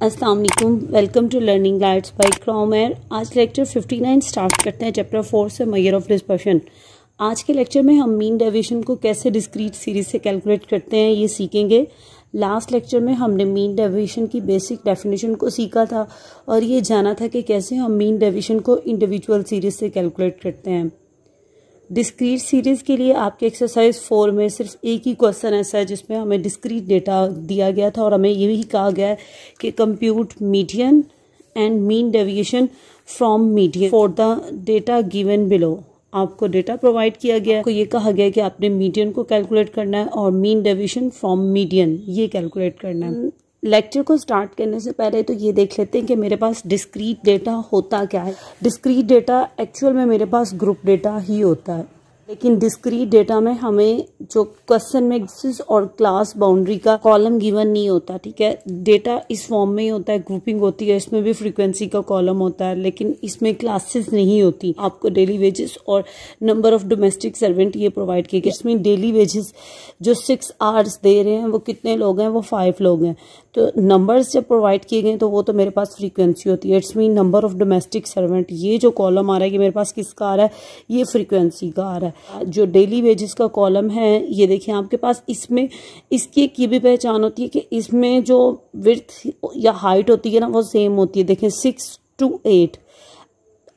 अस्सलाम वालेकुम, welcome to learning lights by क्रोमेर। आज लेक्चर 59 स्टार्ट करते हैं चैप्टर 4 से मेजर ऑफ डिस्पर्शन। आज के लेक्चर में हम मीन डेविएशन को कैसे डिस्क्रीट सीरीज से कैलकुलेट करते हैं ये सीखेंगे। लास्ट लेक्चर में हमने मीन डेविएशन की बेसिक डेफिनेशन को सीखा था और ये जाना था कि कैसे हम मीन डेविएशन को इंडिविजुअल सीरीज से कैलकुलेट करते हैं। डिस्क्रीट सीरीज के लिए आपके एक्सरसाइज 4 में सिर्फ एक ही क्वेश्चन ऐसा है जिसमें हमें डिस्क्रीट डेटा दिया गया था और हमें ये भी कहा गया है कि compute median and mean deviation from median for the data given below. आपको डेटा प्रोवाइड किया गया है, आपको ये कहा गया है कि आपने मीडियन को कैलकुलेट करना है और मीन डेविएशन फ्रॉम मीडियन ये कैलकुलेट करना है। लेक्चर को स्टार्ट करने से पहले तो ये देख लेते हैं कि मेरे पास डिस्क्रीट डेटा होता क्या है। डिस्क्रीट डेटा एक्चुअल में मेरे पास ग्रुप डेटा ही होता है, लेकिन डिस्क्रीट डेटा में हमें जो क्वेश्चन में एक्सिस और क्लास बाउंड्री का कॉलम गिवन नहीं होता। ठीक है, डेटा इस फॉर्म में ही होता है, ग्रुपिंग होती है, इसमें भी फ्रीक्वेंसी का कॉलम होता है, लेकिन इसमें क्लासेस नहीं होती। आपको डेली वेजेस और नंबर ऑफ डोमेस्टिक सर्वेंट ये प्रोवाइड किए गए। इसमें डेली वेजेस जो 6 आवर्स दे रहे हैं वो कितने लोग हैं, वो 5 लोग हैं। तो नंबर्स जब प्रोवाइड किए गए तो वो तो मेरे पास फ्रीक्वेंसी होती है। It's mean number of domestic servant, ये जो कॉलम आ रहा है कि मेरे पास किसका आ रहा है, ये फ्रीक्वेंसी का आ रहा है। जो डेली वेजेस का कॉलम है ये देखिए आपके पास, इसमें इसकी एक ये भी पहचान होती है कि इसमें जो विड्थ या हाइट होती है ना वो सेम होती है। देखें 6 to 8,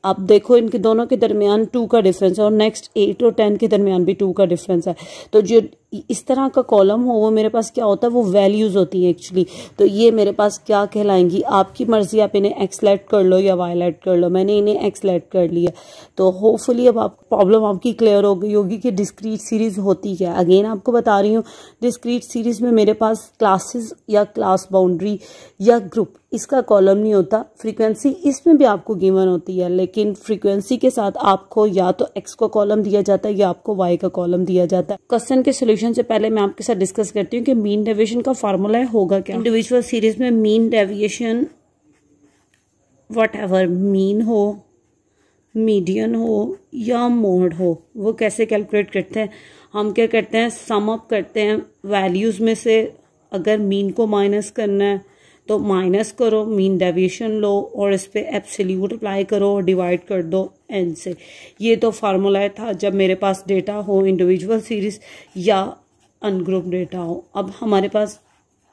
अब देखो इनके दोनों के दरमियान 2 का डिफरेंस है और नेक्स्ट 8 और 10 के दरमियान भी 2 का डिफरेंस है। तो जो इस तरह का कॉलम हो वो मेरे पास क्या होता है, वो वैल्यूज होती हैं एक्चुअली। तो ये मेरे पास क्या कहलाएंगी, आपकी मर्जी, आप इन्हें एक्सलेट कर लो या वायलेट कर लो। मैंने इन्हें एक्सलेट कर लिया। तो होपफुली अब आप प्रॉब्लम आपकी क्लियर हो गई होगी कि डिस्क्रीट सीरीज होती क्या है। अगेन आपको बता रही हूँ, डिस्क्रीट सीरीज में मेरे पास क्लासेस या क्लास बाउंड्री या ग्रुप इसका कॉलम नहीं होता। फ्रीक्वेंसी इसमें भी आपको गिवन होती है, लेकिन फ्रीक्वेंसी के साथ आपको या तो एक्स का कॉलम दिया जाता है या आपको वाई का कॉलम दिया जाता है। क्वेश्चन के सोल्यूशन से पहले मैं आपके साथ डिस्कस करती हूँ कि मीन डेविएशन का फार्मूला होगा क्या। इंडिविजुअल सीरीज में मीन डेविएशन व्हाटएवर मीन हो, मीडियन हो या मोड हो, वो कैसे कैलकुलेट करते हैं। हम क्या करते हैं, सम अप करते हैं वैल्यूज में से। अगर मीन को माइनस करना है तो माइनस करो, मीन डेविएशन लो और इस पे एब्सोल्यूट अप्लाई करो और डिवाइड कर दो n से। ये तो फार्मूला था जब मेरे पास डेटा हो इंडिविजुअल सीरीज या अनग्रुप डेटा हो। अब हमारे पास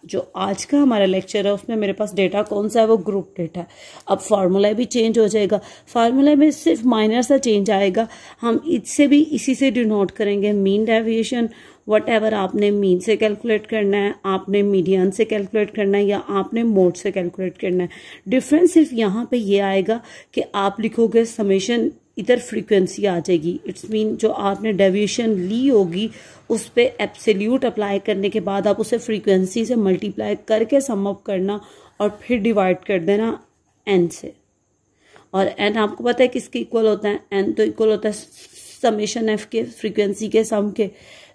जो आज का हमारा लेक्चर है उसमें मेरे पास डेटा कौन सा है, वो ग्रुप डेटा है। अब फार्मूला भी चेंज हो जाएगा। फार्मूला में सिर्फ माइनर सा चेंज आएगा, हम इससे भी इसी से डिनोट करेंगे। मीन डेविएशन व्हाटएवर आपने मीन से कैलकुलेट करना है, आपने मीडियन से कैलकुलेट करना है या आपने मोड से कैलकुलेट करना है। डिफरेंस सिर्फ यहाँ पे ये आएगा कि आप लिखोगे समेशन, इधर फ्रीक्वेंसी आ जाएगी। इट्स मीन जो आपने डेविएशन ली होगी उस पे एब्सोल्यूट अप्लाई करने के बाद आप उसे फ्रीक्वेंसी से मल्टीप्लाई करके सम अप करना और फिर डिवाइड कर देना n से। और n आपको पता है किसके इक्वल होता है, n तो इक्वल होता है समेशन f के, फ्रीक्वेंसी के सम के।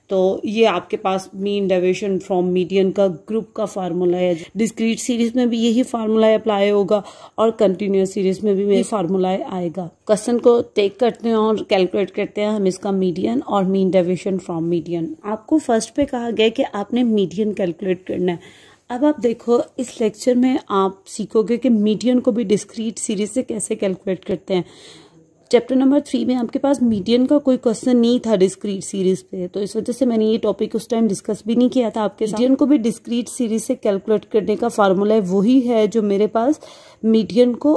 तो ये आपके पास मीन डेविएशन फ्रॉम मीडियन का ग्रुप का फार्मूला है। डिस्क्रीट सीरीज में भी यही फार्मूला अप्लाई होगा और कंटिन्यूअस सीरीज में भी यही फार्मूला आएगा। क्वेश्चन को टेक करते हैं और कैलकुलेट करते हैं हम इसका मीडियन और मीन डेविएशन फ्रॉम मीडियन। आपको फर्स्ट पे कहा गया कि आपने मीडियन कैलकुलेट करना है। अब आप देखो इस लेक्चर में आप सीखोगे कि मीडियन को भी डिस्क्रीट सीरीज से कैसे कैलकुलेट करते हैं। चैप्टर नंबर 3 में आपके पास मीडियन का कोई क्वेश्चन नहीं था डिस्क्रीट सीरीज पे, तो इस वजह से मैंने ये टॉपिक उस टाइम डिस्कस भी नहीं किया था आपके साथ। मीडियन को भी डिस्क्रीट सीरीज से कैलकुलेट करने का फार्मूला वही है जो मेरे पास मीडियन को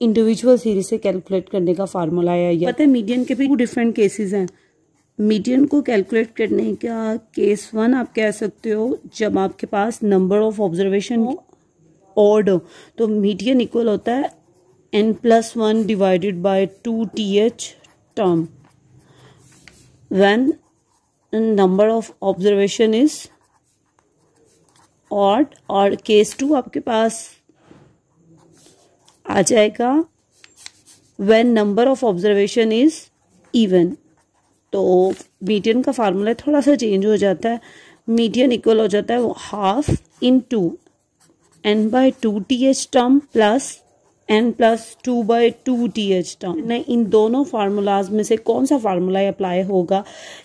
इंडिविजुअल सीरीज से कैलकुलेट करने का फार्मूला है। पता है मीडियन के भी 2 डिफरेंट केसेस हैं। मीडियन को कैलकुलेट करने का केस 1 आप कह सकते हो जब आपके पास नंबर ऑफ ऑब्जर्वेशन ऑड हो, तो मीडियन इक्वल होता है n+1 divided by 2th term when number of observation is odd। और केस 2 आपके पास आ जाएगा when number of observation is even। तो मीडियन का फार्मूला थोड़ा सा चेंज हो जाता है। मीडियन इक्वल हो जाता है 1/2 into n/2th term plus n+2/2th term नहीं, इन दोनों फार्मूलाज में से कौन सा फार्मूला अप्लाई होगा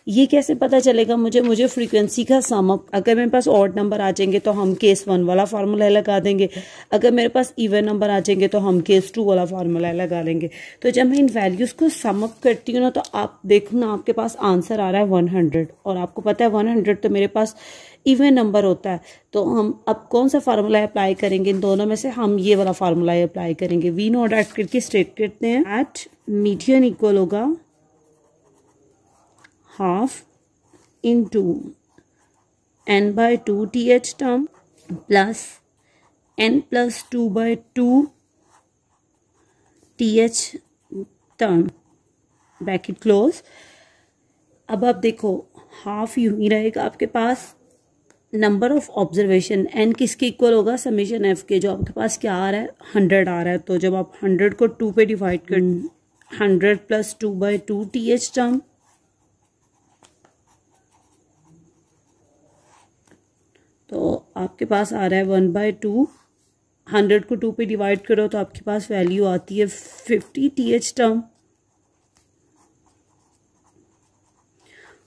ये कैसे पता चलेगा मुझे फ्रीक्वेंसी का सम अप। अगर मेरे पास ऑड नंबर आ जाएंगे तो हम केस 1 वाला फार्मूला लगा देंगे, अगर मेरे पास इवन नंबर आ जाएंगे तो हम केस 2 वाला फार्मूला लगा लेंगे। तो जब मैं इन वैल्यूज को सम अप करती हूँ ना तो आप देखो ना आपके पास आंसर आ रहा है 100, और आपको पता है 100 तो मेरे पास इवन नंबर होता है। तो हम अब कौन सा फार्मूला अप्लाई करेंगे, इन दोनों में से हम ये वाला फार्मूला अप्लाई करेंगे। वी नॉट ऐड करके स्टेट करते हैं एट मीडियन इक्वल होगा half into n/2th term plus n+2/2th term bracket close. अब आप देखो हाफ यूं ही रहेगा आपके पास, नंबर ऑफ ऑब्जर्वेशन एन किसके इक्वल होगा, समेशन एफ के, जो आपके पास क्या आ रहा है 100 आ रहा है। तो जब आप 100 को 2 पे डिवाइड कर 100 + 2/2th टर्म, तो आपके पास आ रहा है 1/2। 100 को 2 पे डिवाइड करो तो आपके पास वैल्यू आती है 50th टर्म,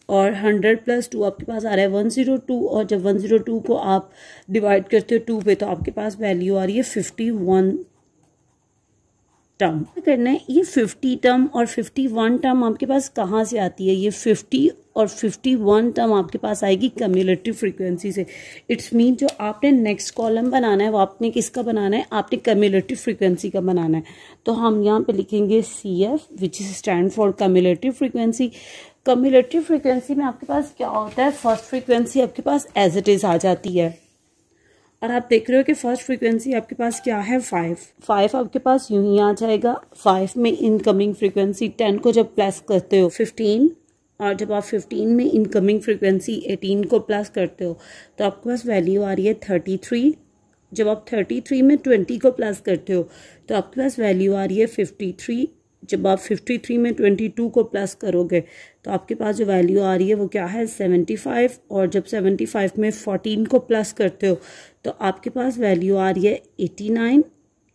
और 100 + 2 आपके पास आ रहा है 102, और जब 102 को आप डिवाइड करते हो 2 पे तो आपके पास वैल्यू आ रही है 51 टर्म। करना है ये 50 टर्म और 51 टर्म आपके पास कहाँ से आती है, ये 50 और 51 टर्म आपके पास आएगी कम्युलेटिव फ्रीक्वेंसी से। इट्स मीन जो आपने नेक्स्ट कॉलम बनाना है वो आपने किसका बनाना है, आपने कम्युलेटिव फ्रीक्वेंसी का बनाना है। तो हम यहाँ पे लिखेंगे CF which is stand for cumulative frequency. Cumulative frequency में आपके पास क्या होता है, फर्स्ट फ्रीक्वेंसी आपके पास एज इट इज आ जाती है, और आप देख रहे हो कि फर्स्ट फ्रीक्वेंसी आपके पास क्या है 5 आपके पास यूं ही आ जाएगा। 5 में इनकमिंग फ्रीक्वेंसी 10 को जब प्लस करते हो 15, और जब आप 15 में इनकमिंग फ्रीक्वेंसी 18 को प्लस करते हो तो आपके पास वैल्यू आ रही है 33। जब आप 33 में 20 को प्लस करते हो तो आपके पास वैल्यू आ रही है 53। जब आप 53 में 22 को प्लस करोगे तो आपके पास जो वैल्यू आ रही है वो क्या है 75, और जब 75 में 14 को प्लस करते हो तो आपके पास वैल्यू आ रही है 89।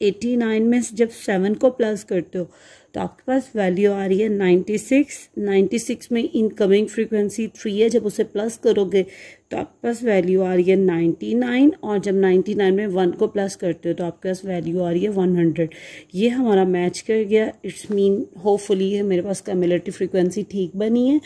89 में जब 7 को प्लस करते हो तो आपके पास वैल्यू आ रही है 96। 96 में इनकमिंग फ्रीक्वेंसी 3 है, जब उसे प्लस करोगे तो आपके पास वैल्यू आ रही है 99, और जब 99 में 1 को प्लस करते हो तो आपके पास वैल्यू आ रही है 100। ये हमारा मैच कर गया। इट्स मीन होपफुली है मेरे पास कम्युलेटिव फ्रीक्वेंसी ठीक बनी है।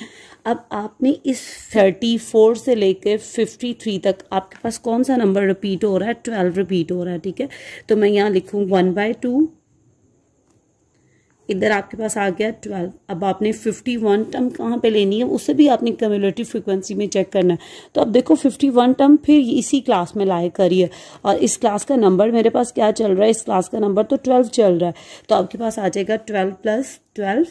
अब आपने इस 34 से लेकर 53 तक आपके पास कौन सा नंबर रिपीट हो रहा है, 12 रिपीट हो रहा है, ठीक है। तो मैं यहाँ लिखूँ 1/2, इधर आपके पास आ गया 12। अब आपने 51 टर्म कहाँ पे लेनी है, उससे भी आपने कम्युलेटिव फ्रीक्वेंसी में चेक करना है। तो अब देखो 51 टर्म फिर इसी क्लास में लाए करिए, और इस क्लास का नंबर मेरे पास क्या चल रहा है, इस क्लास का नंबर तो 12 चल रहा है। तो आपके पास आ जाएगा 12 + 12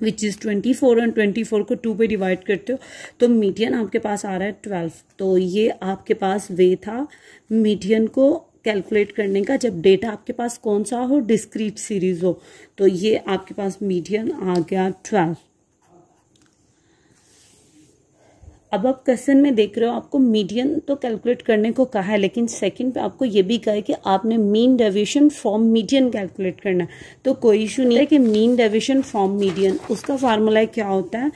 विच इज़ 24, और 24 को 2 पे डिवाइड करते हो तो मीडियन आपके पास आ रहा है 12। तो ये आपके पास वे था मीडियन को कैलकुलेट करने का, जब डेटा आपके पास कौन सा हो, डिस्क्रीट सीरीज हो। तो ये आपके पास मीडियन आ गया 12। अब आप क्वेश्चन में देख रहे हो आपको मीडियन तो कैलकुलेट करने को कहा है, लेकिन सेकंड पे आपको ये भी कहा है कि आपने mean deviation from median calculate करना है। तो कोई इशू नहीं है कि मीन डेविएशन फ्रॉम मीडियन, उसका फार्मूला क्या होता है,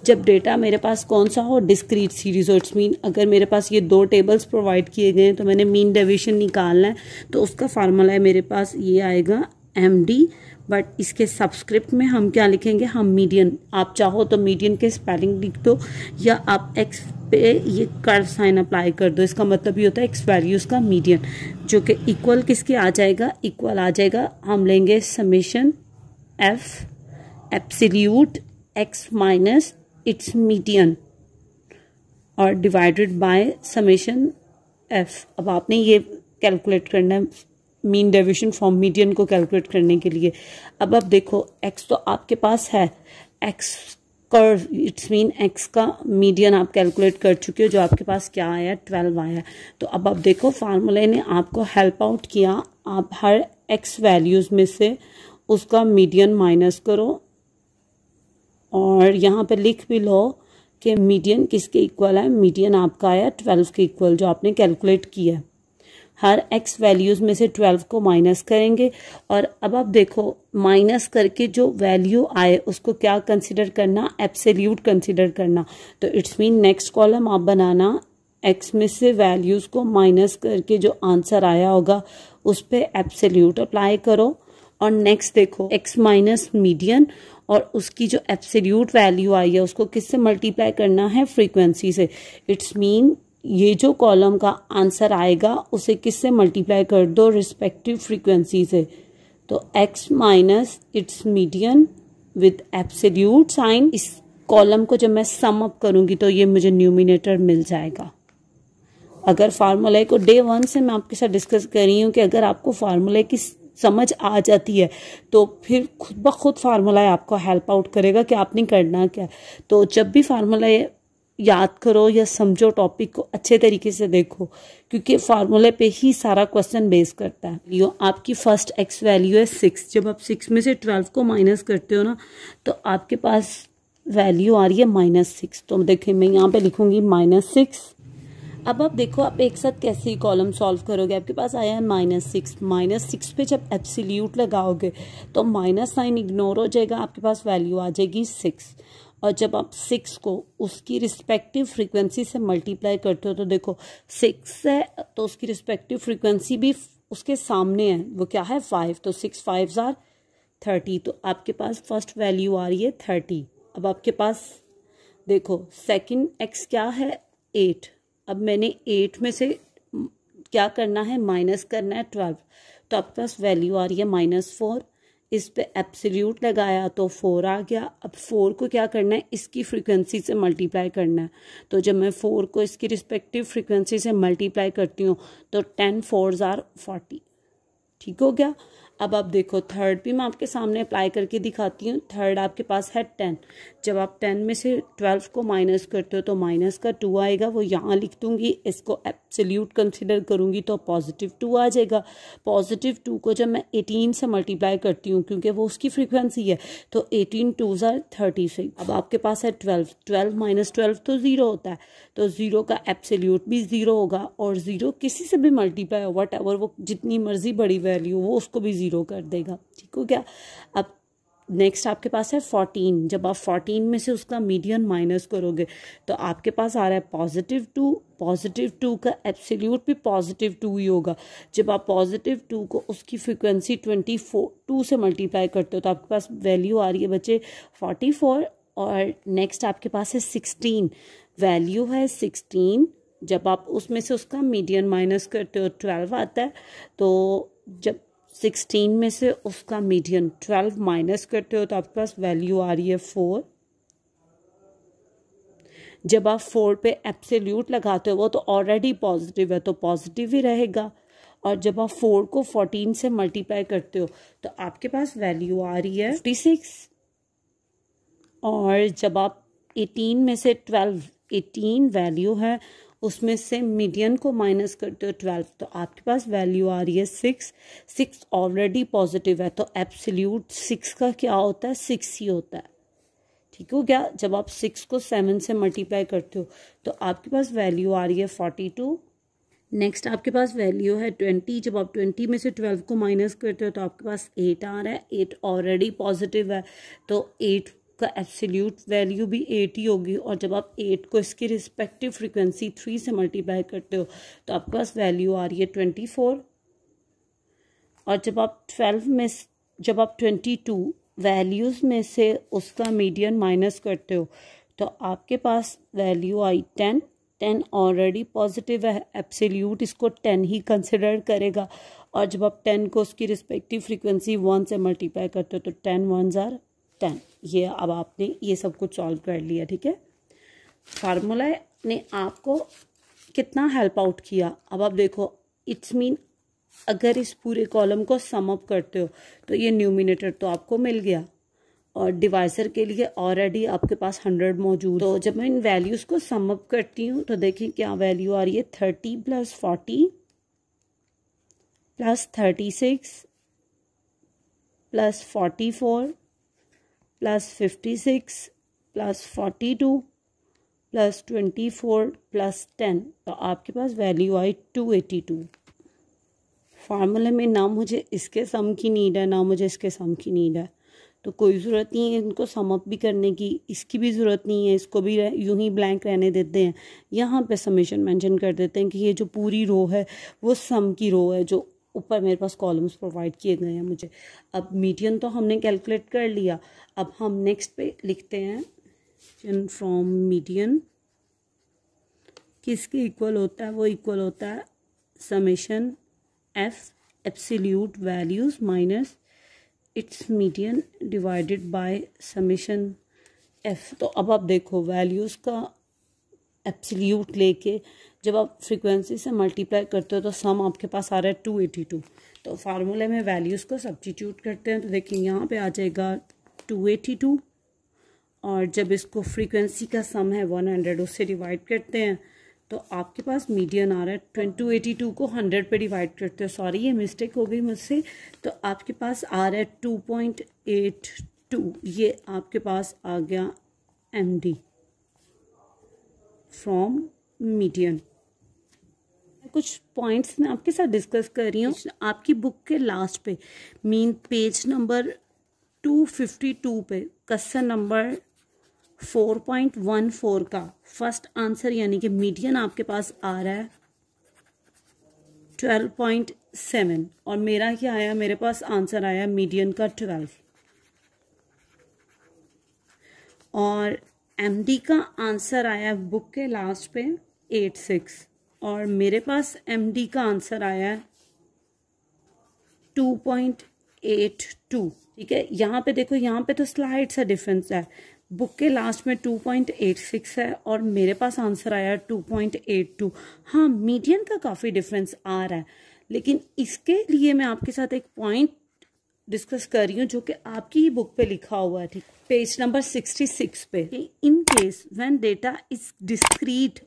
जब डेटा मेरे पास कौन सा हो, डिस्क्रीट सीरीज हो। इट्स मीन अगर मेरे पास ये 2 टेबल्स प्रोवाइड किए गए हैं तो मैंने मीन डेविएशन निकालना है, तो उसका फार्मूला है मेरे पास ये आएगा MD, बट इसके सब्सक्रिप्ट में हम क्या लिखेंगे, हम मीडियन। आप चाहो तो मीडियन के स्पेलिंग लिख दो, या आप x पे ये कर्व साइन अप्लाई कर दो। इसका मतलब ये होता है x वैल्यूज का मीडियन, जो कि इक्वल किसके आ जाएगा, इक्वल आ जाएगा, हम लेंगे summation f absolute x minus its median और डिवाइडेड बाय समेशन f। अब आपने ये कैलकुलेट करना है मीन डेविएशन फ्रॉम मीडियन को कैलकुलेट करने के लिए। अब देखो x तो आपके पास है, x curve, it's mean x का मीडियन आप कैलकुलेट कर चुके हो, जो आपके पास क्या आया 12 आया। तो अब आप देखो फार्मूले ने आपको हेल्प आउट किया, आप हर x वैल्यूज में से उसका मीडियन माइनस करो, और यहाँ पे लिख भी लो कि मीडियन किसके इक्वल है, मीडियन आपका आया 12 के इक्वल जो आपने कैलकुलेट किया है। हर x वैल्यूज़ में से 12 को माइनस करेंगे और अब आप देखो माइनस करके जो वैल्यू आए उसको क्या कंसिडर करना, एब्सोल्यूट कंसिडर करना। तो इट्स मीन नेक्स्ट कॉलम आप बनाना x में से वैल्यूज़ को माइनस करके जो आंसर आया होगा उस पर एब्सोल्यूट अप्लाई करो और नेक्स्ट देखो x माइनस मीडियन और उसकी जो एब्सोल्यूट वैल्यू आई है उसको किससे मल्टीप्लाई करना है, फ्रीक्वेंसी से। इट्स मीन ये जो कॉलम का आंसर आएगा उसे किससे मल्टीप्लाई कर दो, रिस्पेक्टिव फ्रीक्वेंसी से। तो x minus its median with absolute sign, इस कॉलम को जब मैं सम अप करूंगी तो ये मुझे न्यूमिनेटर मिल जाएगा। अगर फार्मूले को डे 1 से मैं आपके साथ डिस्कस कर रही हूँ कि अगर आपको फार्मूले की समझ आ जाती है तो फिर खुद ब खुद फार्मूला आपको हेल्प आउट करेगा कि आपने करना क्या। तो जब भी फार्मूला याद करो या समझो, टॉपिक को अच्छे तरीके से देखो क्योंकि फार्मूले पे ही सारा क्वेश्चन बेस करता है। यो आपकी फर्स्ट x वैल्यू है 6। जब आप 6 में से 12 को माइनस करते हो ना तो आपके पास वैल्यू आ रही है -6। तो देखिए मैं यहाँ पे लिखूंगी -6। अब आप देखो आप एक साथ कैसे ही कॉलम सॉल्व करोगे। आपके पास आया है -6 पे जब एब्सोल्यूट लगाओगे तो माइनस साइन इग्नोर हो जाएगा, आपके पास वैल्यू आ जाएगी 6। और जब आप 6 को उसकी रिस्पेक्टिव फ्रीक्वेंसी से मल्टीप्लाई करते हो तो देखो 6 है तो उसकी रिस्पेक्टिव फ्रीक्वेंसी भी उसके सामने है, वो क्या है 5। तो 6 5 आर 30। तो आपके पास फर्स्ट वैल्यू आ रही है 30। अब आपके पास देखो सेकंड x क्या है 8। अब मैंने 8 में से क्या करना है, माइनस करना है 12। तो आपके पास वैल्यू आ रही है -4। इस पे एब्सोल्यूट लगाया तो 4 आ गया। अब 4 को क्या करना है, इसकी फ्रीक्वेंसी से मल्टीप्लाई करना है। तो जब मैं 4 को इसकी रिस्पेक्टिव फ्रीक्वेंसी से मल्टीप्लाई करती हूँ तो 10 4s आर 40। ठीक हो गया। अब आप देखो थर्ड भी मैं आपके सामने अप्लाई करके दिखाती हूँ। थर्ड आपके पास है 10। जब आप 10 में से 12 को माइनस करते हो तो माइनस का 2 आएगा, वो यहाँ लिख दूंगी। इसको एब्सोल्यूट कंसिडर करूंगी तो +2 आ जाएगा। +2 को जब मैं 18 से मल्टीप्लाई करती हूँ क्योंकि वो उसकी फ्रीक्वेंसी है तो 18 2s आर 36। अब आपके पास है 12। 12 - 12 तो 0 होता है, तो 0 का एब्सोल्यूट भी 0 होगा और 0 किसी से भी मल्टीप्लाई हो वट एवर, वो जितनी मर्जी बड़ी वैल्यू वो उसको भी 0 कर देगा। ठीक हो गया। अब नेक्स्ट आपके पास है 14। जब आप 14 में से उसका मीडियन माइनस करोगे तो आपके पास आ रहा है +2। +2 का एब्सोल्यूट भी +2 ही होगा। जब आप +2 को उसकी फ्रीक्वेंसी 2 से मल्टीप्लाई करते हो तो आपके पास वैल्यू आ रही है बच्चे 44। और नेक्स्ट आपके पास है 16। वैल्यू है 16। जब आप उसमें से उसका मीडियन माइनस करते हो 12 आता है। तो जब 16 में से उसका मीडियन 12 माइनस करते हो तो आपके पास वैल्यू आ रही है 4। जब आप 4 पे एब्सोल्यूट लगाते हो वो तो ऑलरेडी पॉजिटिव है तो पॉजिटिव ही रहेगा। और जब आप 4 को 14 से मल्टीप्लाई करते हो तो आपके पास वैल्यू आ रही है 56। और जब आप 18 में से 18 वैल्यू है उसमें से मीडियन को माइनस करते हो 12 तो आपके पास वैल्यू आ रही है 6। 6 ऑलरेडी पॉजिटिव है तो एब्सोल्यूट 6 का क्या होता है, 6 ही होता है। ठीक हो गया। जब आप 6 को 7 से मल्टीप्लाई करते हो तो आपके पास वैल्यू आ रही है 42। नेक्स्ट आपके पास वैल्यू है 20। जब आप 20 में से 12 को माइनस करते हो तो आपके पास 8 आ रहा है। 8 ऑलरेडी पॉजिटिव है तो 8 का एब्सोल्यूट वैल्यू भी 8 ही होगी। और जब आप 8 को इसकी रिस्पेक्टिव फ्रीक्वेंसी 3 से मल्टीप्लाई करते हो तो आपके पास वैल्यू आ रही है 24। और जब आप 22 वैल्यूज़ में से उसका मीडियन माइनस करते हो तो आपके पास वैल्यू आई 10। 10 ऑलरेडी पॉजिटिव है, एब्सोल्यूट इसको 10 ही कंसिडर करेगा। और जब आप 10 को उसकी रिस्पेक्टिव फ्रीक्वेंसी 1 से मल्टीप्लाई करते हो तो 10 1s आर 10। ये अब आपने ये सब कुछ सॉल्व कर लिया। ठीक है। फार्मूला ने आपको कितना हेल्प आउट किया। अब आप देखो इट्स मीन अगर इस पूरे कॉलम को सम अप करते हो तो ये न्यूमिनेटर तो आपको मिल गया और डिवाइजर के लिए ऑलरेडी आपके पास 100 मौजूद। तो जब मैं इन वैल्यूज़ को सम अप करती हूँ तो देखिए क्या वैल्यू आ रही है 30 + 40 + 36 + 44 + 56 + 42 + 24 + 10। तो आपके पास वैल्यू आई 282। फार्मूले में ना मुझे इसके सम की नीड है ना मुझे इसके सम की नीड है, तो कोई ज़रूरत नहीं है इनको सम अप भी करने की, इसकी भी ज़रूरत नहीं है, इसको भी यूं ही ब्लैंक रहने देते हैं। यहाँ पे समेशन मेंशन कर देते हैं कि ये जो पूरी रो है वो सम की रो है, जो ऊपर मेरे पास कॉलम्स प्रोवाइड किए गए हैं मुझे। अब मीडियन तो हमने कैलकुलेट कर लिया, अब हम नेक्स्ट पे लिखते हैं फ्रॉम मीडियन किसके इक्वल होता है, वो इक्वल होता है summation F absolute values minus its median divided by summation F. तो अब आप देखो वैल्यूज़ का एब्सोल्यूट लेके जब आप फ्रीक्वेंसी से मल्टीप्लाई करते हो तो सम आपके पास आ रहा है 282। तो फार्मूले में वैल्यूज़ को सब्स्टिट्यूट करते हैं तो देखिए यहाँ पे आ जाएगा 282, और जब इसको फ्रीक्वेंसी का सम है 100 उससे डिवाइड करते हैं तो आपके पास मीडियन आ रहा है 282 को 100 पे डिवाइड करते हो, सॉरी ये मिस्टेक हो गई मुझसे, तो आपके पास आ रहा है 2.82, ये आपके पास आ गया MD फ्रॉम मीडियन। कुछ पॉइंट्स मैं आपके साथ डिस्कस कर रही हूँ। आपकी बुक के लास्ट पे मीन पेज नंबर 252 पे क्वेश्चन नंबर 4.14 का फर्स्ट आंसर यानी कि मीडियन आपके पास आ रहा है 12.7, और मेरा क्या आया, मेरे पास आंसर आया मीडियन का 12, और MD का आंसर आया बुक के लास्ट पे 86, और मेरे पास MD का आंसर आया है 2.82। ठीक है, यहाँ पे देखो, यहाँ पे तो स्लाइड सा डिफरेंस है, बुक के लास्ट में 2.86 है और मेरे पास आंसर आया 2.82। हाँ, मीडियन का काफ़ी डिफरेंस आ रहा है, लेकिन इसके लिए मैं आपके साथ एक पॉइंट डिस्कस कर रही हूँ जो कि आपकी ही बुक पे लिखा हुआ है, ठीक, पेज नंबर 66 पे। In case when data is discrete,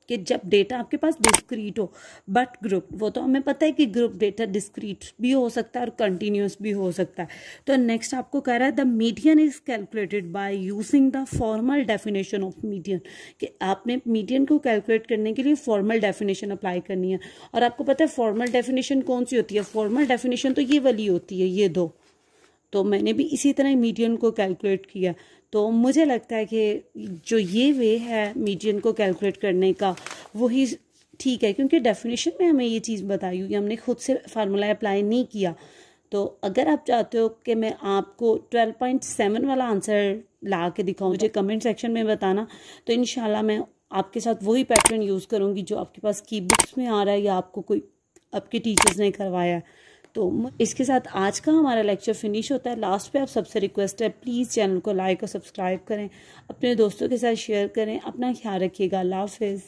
कि जब डेटा आपके पास डिस्क्रीट हो बट ग्रुप, वो तो हमें पता है कि ग्रुप डेटा डिस्क्रीट भी हो सकता है और कंटिन्यूस भी हो सकता है। तो नेक्स्ट आपको कह रहा है the median is calculated by using the formal definition of median, कि आपने मीडियन को कैलकुलेट करने के लिए फॉर्मल डेफिनेशन अप्लाई करनी है। और आपको पता है फॉर्मल डेफिनेशन कौन सी होती है, फॉर्मल डेफिनेशन तो ये वाली होती है, ये दो। तो मैंने भी इसी तरह मीडियन को कैलकुलेट किया, तो मुझे लगता है कि जो ये वे है मीडियन को कैलकुलेट करने का वही ठीक है, क्योंकि डेफिनेशन में हमें ये चीज़ बताई हुई, हमने खुद से फार्मूला अप्लाई नहीं किया। तो अगर आप चाहते हो कि मैं आपको 12.7 वाला आंसर ला के दिखाऊँ, मुझे कमेंट सेक्शन में बताना, तो इंशाल्लाह मैं आपके साथ वही पैटर्न यूज़ करूँगी जो आपके पास की बुक्स में आ रहा है या आपको कोई आपके टीचर्स ने करवाया है। तो इसके साथ आज का हमारा लेक्चर फिनिश होता है। लास्ट पे आप सबसे रिक्वेस्ट है, प्लीज़ चैनल को लाइक और सब्सक्राइब करें, अपने दोस्तों के साथ शेयर करें, अपना ख्याल रखिएगा। अल्लाह हाफिज़।